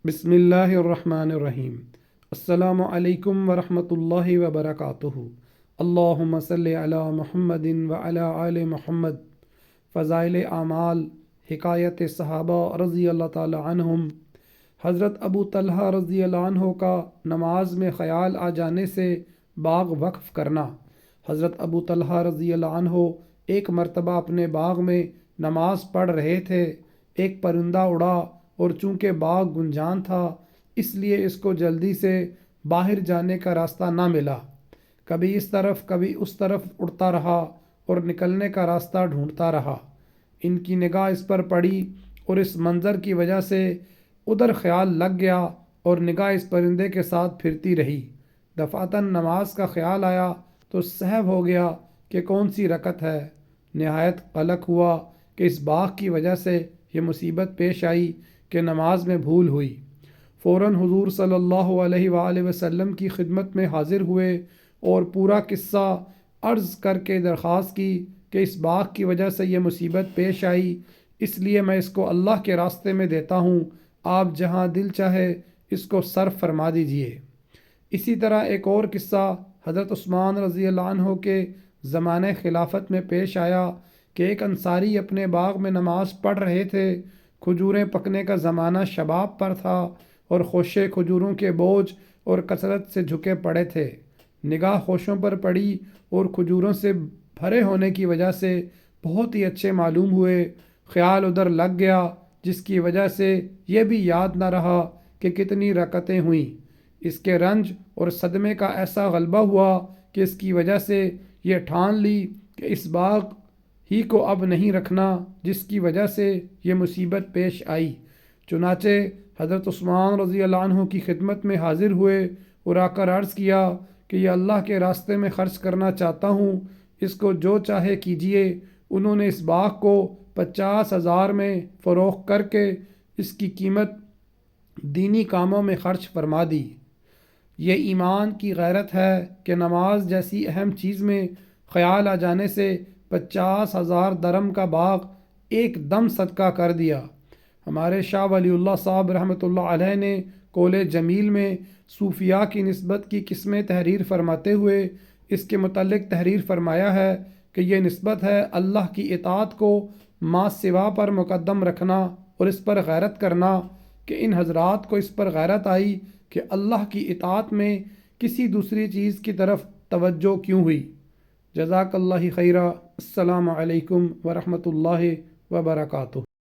بسم اللہ الرحمن الرحیم۔ السلام علیکم ورحمۃ اللہ وبرکاتہ۔ اللہم صلی علی محمد وعلی آل محمد۔ فضائل اعمال، حکایت صحابہ رضی اللہ تعالی عنہم۔ حضرت ابو طلحہ رضی اللہ عنہ کا نماز میں خیال آ جانے سے باغ وقف کرنا۔ حضرت ابو طلحہ رضی اللہ عنہ ایک مرتبہ اپنے باغ میں نماز پڑھ رہے تھے۔ ایک پرندہ اڑا اور چونکہ باغ گنجان تھا اس لیے اس کو جلدی سے باہر جانے کا راستہ نہ ملا۔ کبھی اس طرف کبھی اس طرف اڑتا رہا اور نکلنے کا راستہ ڈھونڈتا رہا۔ ان کی نگاہ اس پر پڑی اور اس منظر کی وجہ سے ادھر خیال لگ گیا اور نگاہ اس پرندے کے ساتھ پھرتی رہی۔ دفعتاً نماز کا خیال آیا تو سہو ہو گیا کہ کون سی رکعت ہے۔ نہایت قلق ہوا کہ اس باغ کی وجہ سے یہ مصیبت پیش آئی کہ نماز میں بھول ہوئی۔ فوراً حضور صلی اللہ علیہ وآلہ وسلم کی خدمت میں حاضر ہوئے اور پورا قصہ عرض کر کے درخواست کی کہ اس باغ کی وجہ سے یہ مصیبت پیش آئی، اس لیے میں اس کو اللہ کے راستے میں دیتا ہوں، آپ جہاں دل چاہے اس کو صرف فرما دیجئے۔ اسی طرح ایک اور قصہ حضرت عثمان رضی اللہ عنہ کے زمانہ خلافت میں پیش آیا کہ ایک انصاری اپنے باغ میں نماز پڑھ رہے تھے۔ کھجوریں پکنے کا زمانہ شباب پر تھا اور خوشے کھجوروں کے بوجھ اور کثرت سے جھکے پڑے تھے۔ نگاہ خوشوں پر پڑی اور کھجوروں سے بھرے ہونے کی وجہ سے بہت ہی اچھے معلوم ہوئے۔ خیال ادھر لگ گیا جس کی وجہ سے یہ بھی یاد نہ رہا کہ کتنی رکعتیں ہوئیں۔ اس کے رنج اور صدمے کا ایسا غلبہ ہوا کہ اس کی وجہ سے یہ ٹھان لی کہ اس باغ ہی کو اب نہیں رکھنا جس کی وجہ سے یہ مصیبت پیش آئی۔ چنانچہ حضرت عثمان رضی اللہ عنہ کی خدمت میں حاضر ہوئے اور آ کر عرض کیا کہ یہ اللہ کے راستے میں خرچ کرنا چاہتا ہوں، اس کو جو چاہے کیجیے۔ انہوں نے اس باغ کو 50,000 میں فروخت کر کے اس کی قیمت دینی کاموں میں خرچ فرما دی۔ یہ ایمان کی غیرت ہے کہ نماز جیسی اہم چیز میں خیال آ جانے سے 50,000 درم کا باغ ایک دم صدقہ کر دیا۔ ہمارے شاہ ولی اللہ صاحب رحمۃ اللہ علیہ نے قول جمیل میں صوفیاء کی نسبت کی قسمیں تحریر فرماتے ہوئے اس کے متعلق تحریر فرمایا ہے کہ یہ نسبت ہے اللہ کی اطاعت کو ما سوا پر مقدم رکھنا اور اس پر غیرت کرنا، کہ ان حضرات کو اس پر غیرت آئی کہ اللہ کی اطاعت میں کسی دوسری چیز کی طرف توجہ کیوں ہوئی۔ جزاک اللہ خیرہ۔ السلام علیکم ورحمۃ اللہ وبرکاتہ۔